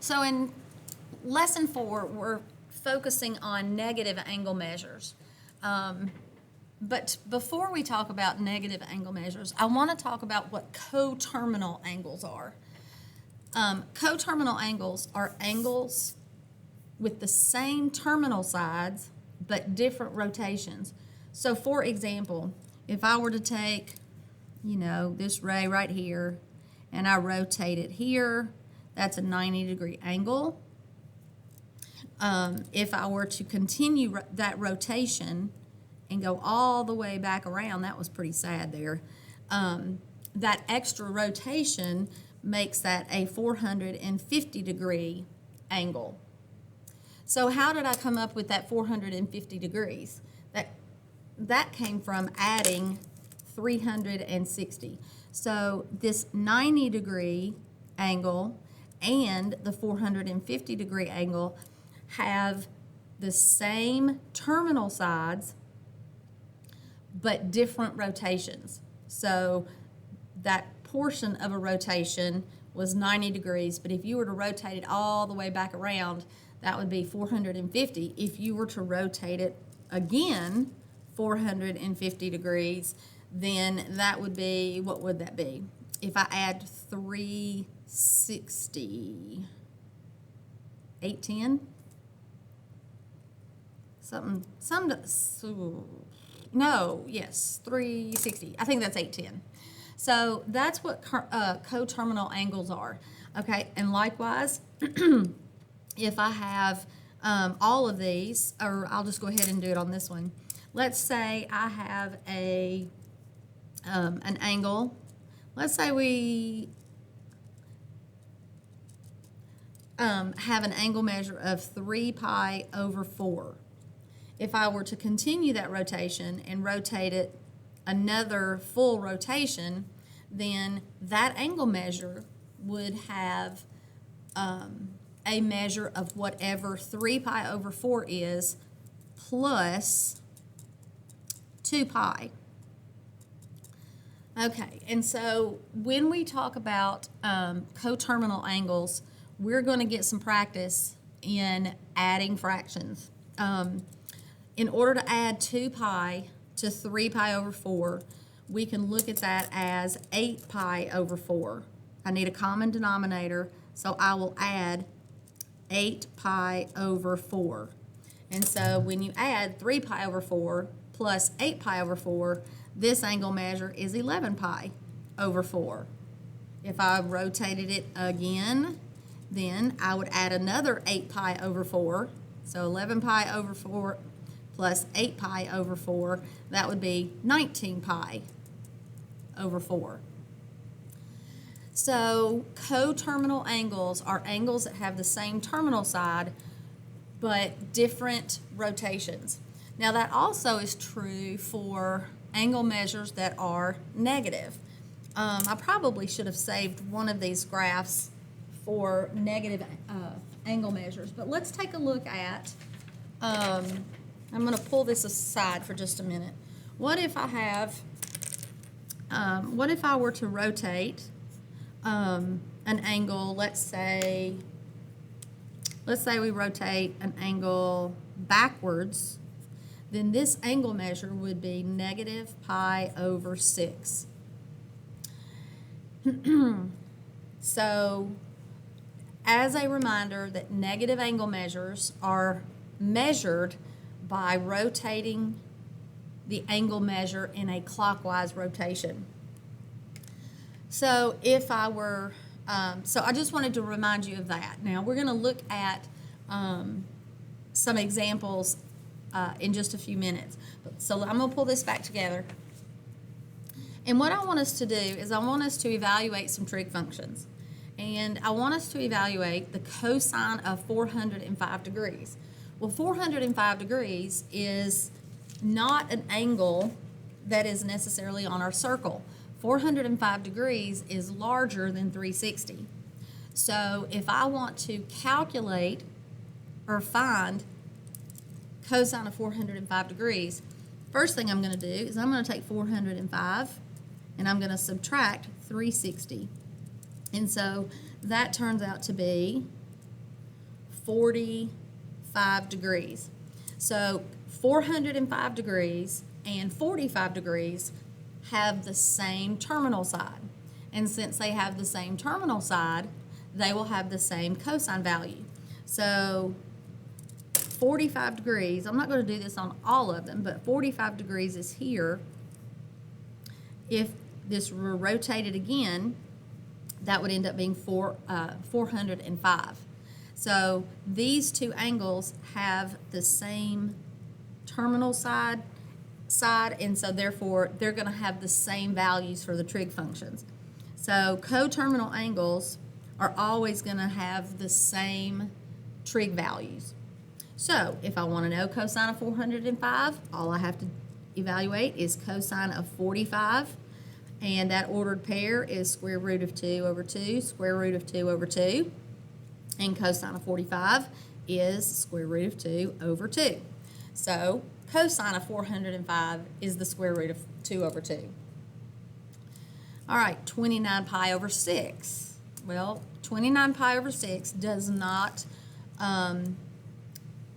So in lesson 4, we're focusing on negative angle measures. But before we talk about negative angle measures, I want to talk about what coterminal angles are. Coterminal angles are angles with the same terminal sides but different rotations. So for example, if I were to take, this ray right here and I rotate it here, that's a 90-degree angle. If I were to continue that rotation and go all the way back around, that was pretty sad there. That extra rotation makes that a 450-degree angle. So how did I come up with that 450 degrees? That came from adding 360. So this 90-degree angle and the 450-degree angle have the same terminal sides but different rotations. So that portion of a rotation was 90 degrees, but if you were to rotate it all the way back around, that would be 450. If you were to rotate it again 450 degrees, then that would be, what would that be? If I add 360, 810? Yes, 360. I think that's 810. So that's what coterminal angles are. Okay, and likewise, if I have all of these, or I'll just go ahead and do it on this one. Let's say I have an angle. Let's say we have an angle measure of 3 pi over 4. If I were to continue that rotation and rotate it another full rotation, then that angle measure would have a measure of whatever 3 pi over 4 is plus 2 pi. Okay, and so when we talk about coterminal angles, we're going to get some practice in adding fractions. In order to add 2 pi to 3 pi over 4, we can look at that as 8 pi over 4. I need a common denominator, so I will add 8 pi over 4. And so when you add 3 pi over 4 plus 8 pi over 4, this angle measure is 11 pi over 4. If I rotated it again, then I would add another 8 pi over 4. So 11 pi over 4 plus 8 pi over 4, that would be 19 pi over 4. So coterminal angles are angles that have the same terminal side but different rotations. Now that also is true for angle measures that are negative. I probably should have saved one of these graphs for negative angle measures, but let's take a look at, I'm going to pull this aside for just a minute. What if I have, what if I were to rotate an angle, let's say we rotate an angle backwards, then this angle measure would be negative pi over 6. So, as a reminder that negative angle measures are measured by rotating the angle measure in a clockwise rotation. So if I were, so I just wanted to remind you of that. Now we're going to look at some examples in just a few minutes. So I'm going to pull this back together. And what I want us to do is I want us to evaluate some trig functions. And I want us to evaluate the cosine of 405 degrees. Well, 405 degrees is not an angle that is necessarily on our circle. 405 degrees is larger than 360. So if I want to calculate or find cosine of 405 degrees, first thing I'm going to do is I'm going to take 405 and I'm going to subtract 360. And so that turns out to be 45 degrees. So 405 degrees and 45 degrees have the same terminal side. And since they have the same terminal side, they will have the same cosine value. So 45 degrees, I'm not going to do this on all of them, but 45 degrees is here. If this were rotated again, that would end up being 405. So these two angles have the same terminal side, and so therefore they're going to have the same values for the trig functions. So coterminal angles are always going to have the same trig values. So if I want to know cosine of 405, all I have to evaluate is cosine of 45, and that ordered pair is square root of 2 over 2, square root of 2 over 2, and cosine of 45 is square root of 2 over 2. So cosine of 405 is the square root of 2 over 2. All right, 29 pi over 6. Well, 29 pi over 6 does not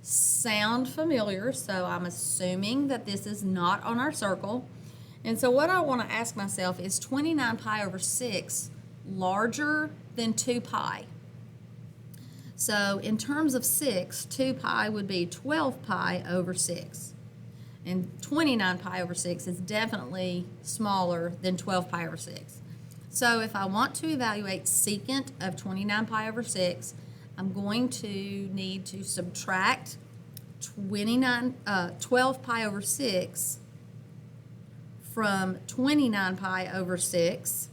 sound familiar, so I'm assuming that this is not on our circle. And so what I want to ask myself is 29 pi over 6 larger than 2 pi? So in terms of 6, 2 pi would be 12 pi over 6. And 29 pi over 6 is definitely smaller than 12 pi over 6. So if I want to evaluate secant of 29 pi over 6, I'm going to need to subtract 12 pi over 6 from 29 pi over 6.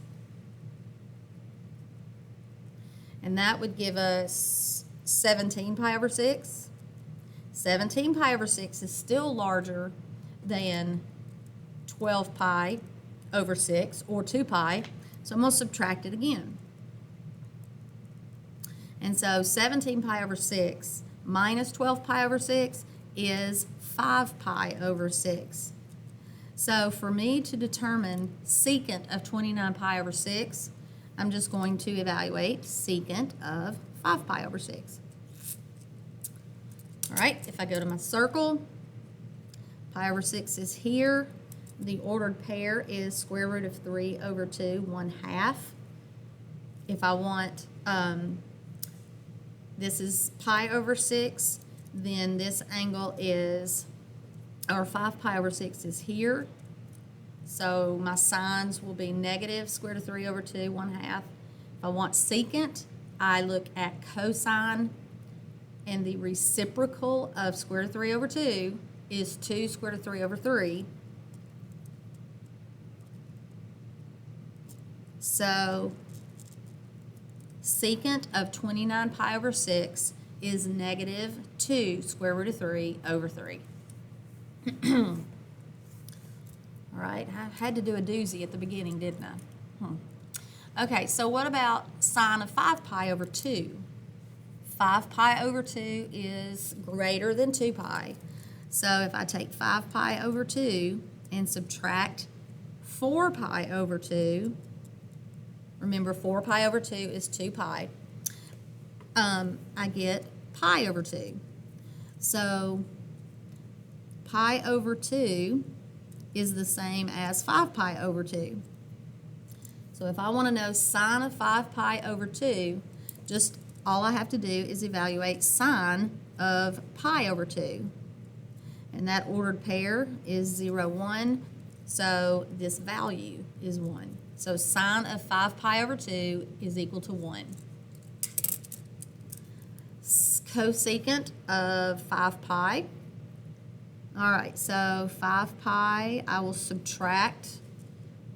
And that would give us 17 pi over 6. 17 pi over 6 is still larger than 12 pi over 6, or 2 pi. So I'm going to subtract it again. And so 17 pi over 6 minus 12 pi over 6 is 5 pi over 6. So for me to determine secant of 29 pi over 6, I'm just going to evaluate secant of 5 pi over 6. All right, if I go to my circle, pi over 6 is here. The ordered pair is square root of 3 over 2, 1/2. If I want, this is pi over 6, then this angle is, or 5 pi over 6 is here. So my signs will be negative square root of 3 over 2, 1/2. If I want secant, I look at cosine, and the reciprocal of square root of 3 over 2 is 2 square root of 3 over 3. So secant of 29 pi over 6 is negative 2 square root of 3 over 3. All right, I had to do a doozy at the beginning, didn't I? Okay, so what about sine of 5 pi over 2? 5 pi over 2 is greater than 2 pi. So if I take 5 pi over 2 and subtract 4 pi over 2, remember 4 pi over 2 is 2 pi, I get pi over 2. So pi over 2 is the same as 5 pi over 2. So if I want to know sine of 5 pi over 2, just all I have to do is evaluate sine of pi over 2. And that ordered pair is 0, 1, so this value is 1. So sine of 5 pi over 2 is equal to 1. Cosecant of 5 pi. All right, so 5 pi, I will subtract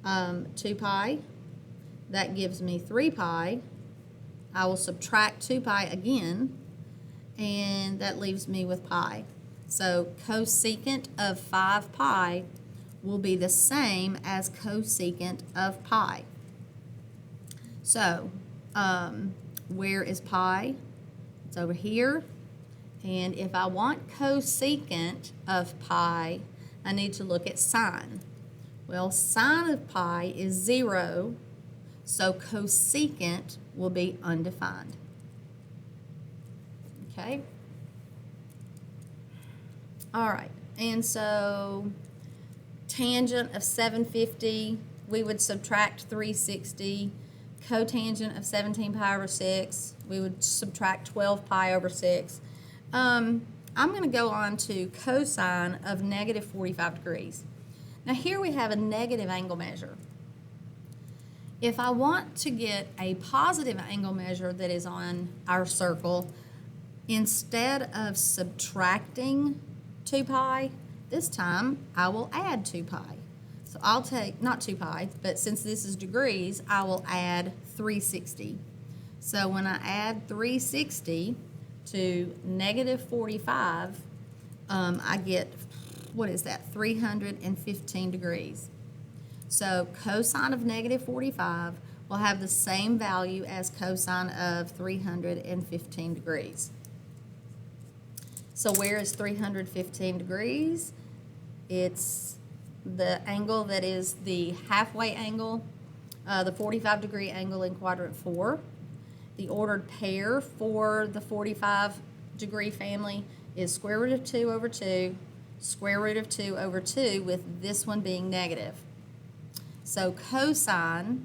2 pi. That gives me 3 pi. I will subtract 2 pi again, and that leaves me with pi. So cosecant of 5 pi will be the same as cosecant of pi. So where is pi? It's over here. And if I want cosecant of pi, I need to look at sine. Well, sine of pi is 0, so cosecant will be undefined. Okay. All right, and so tangent of 750, we would subtract 360. Cotangent of 17 pi over 6, we would subtract 12 pi over 6. I'm going to go on to cosine of negative 45 degrees. Now here we have a negative angle measure. If I want to get a positive angle measure that is on our circle, instead of subtracting 2 pi, this time I will add 2 pi. So I'll take, not 2 pi, but since this is degrees, I will add 360. So when I add 360 to negative 45, I get, what is that, 315 degrees. So cosine of negative 45 will have the same value as cosine of 315 degrees. So where is 315 degrees? It's the angle that is the halfway angle, the 45-degree angle in quadrant 4. The ordered pair for the 45-degree family is square root of 2 over 2, square root of 2 over 2, with this one being negative. So cosine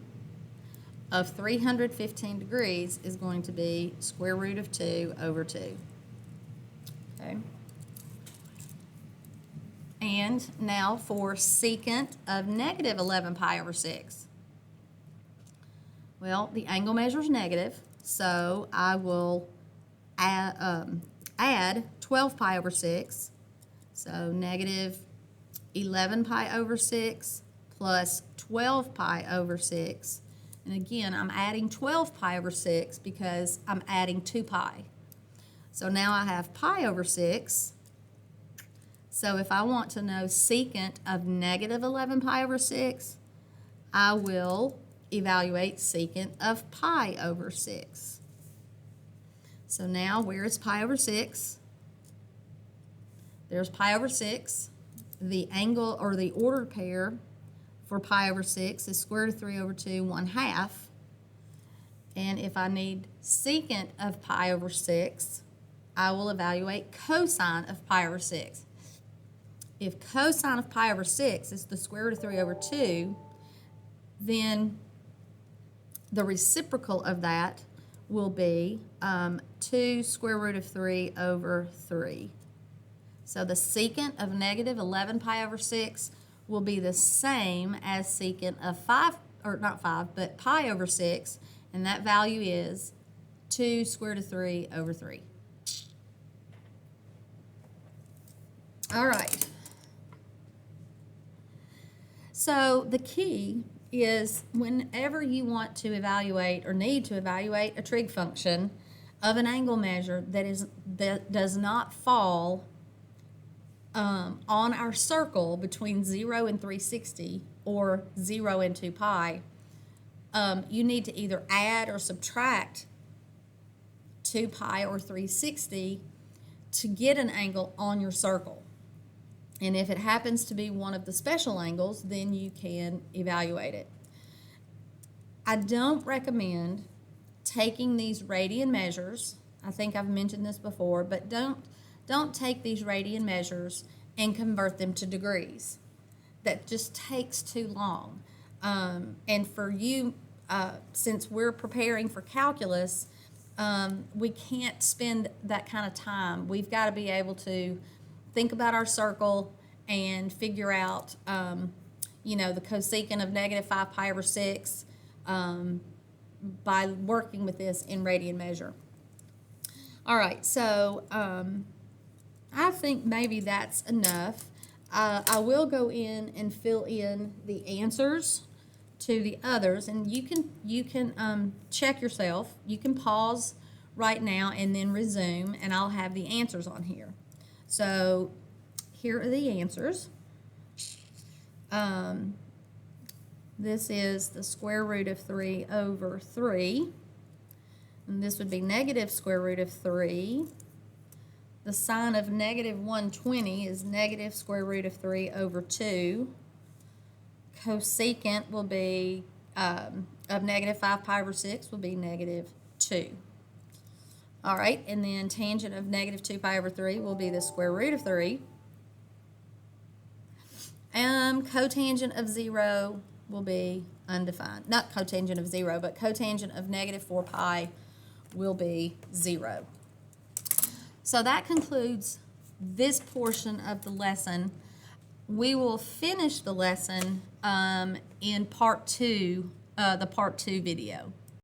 of 315 degrees is going to be square root of 2 over 2. Okay. And now for secant of negative 11 pi over 6. Well, the angle measure is negative, so I will add 12 pi over 6. So negative 11 pi over 6 plus 12 pi over 6. And again, I'm adding 12 pi over 6 because I'm adding 2 pi. So now I have pi over 6. So if I want to know secant of negative 11 pi over 6, I will evaluate secant of pi over 6. So now where is pi over 6? There's pi over 6. The angle or the ordered pair for pi over 6 is square root of 3 over 2, 1/2. And if I need secant of pi over 6, I will evaluate cosine of pi over 6. If cosine of pi over 6 is the square root of 3 over 2, then the reciprocal of that will be 2 square root of 3 over 3. So the secant of negative 11 pi over 6 will be the same as secant of 5, or not 5, but pi over 6, and that value is 2 square root of 3 over 3. All right. So the key is whenever you want to evaluate or need to evaluate a trig function of an angle measure that does not fall on our circle between 0 and 360 or 0 and 2 pi, you need to either add or subtract 2 pi or 360 to get an angle on your circle. And if it happens to be one of the special angles, then you can evaluate it. I don't recommend taking these radian measures. I think I've mentioned this before, but don't take these radian measures and convert them to degrees. That just takes too long. And for you, since we're preparing for calculus, we can't spend that kind of time. We've got to be able to think about our circle and figure out, the cosecant of negative 5 pi over 6 by working with this in radian measure. All right, so I think maybe that's enough. I will go in and fill in the answers to the others, and you can check yourself. You can pause right now and then resume, and I'll have the answers on here. So here are the answers. This is the square root of 3 over 3. And this would be negative square root of 3. The sine of negative 120 is negative square root of 3 over 2. Cosecant will be, of negative 5 pi over 6 will be negative 2. All right, and then tangent of negative 2 pi over 3 will be the square root of 3. Cotangent of 0 will be undefined. Not cotangent of 0, but cotangent of negative 4 pi will be 0. So that concludes this portion of the lesson. We will finish the lesson in part 2, the part 2 video.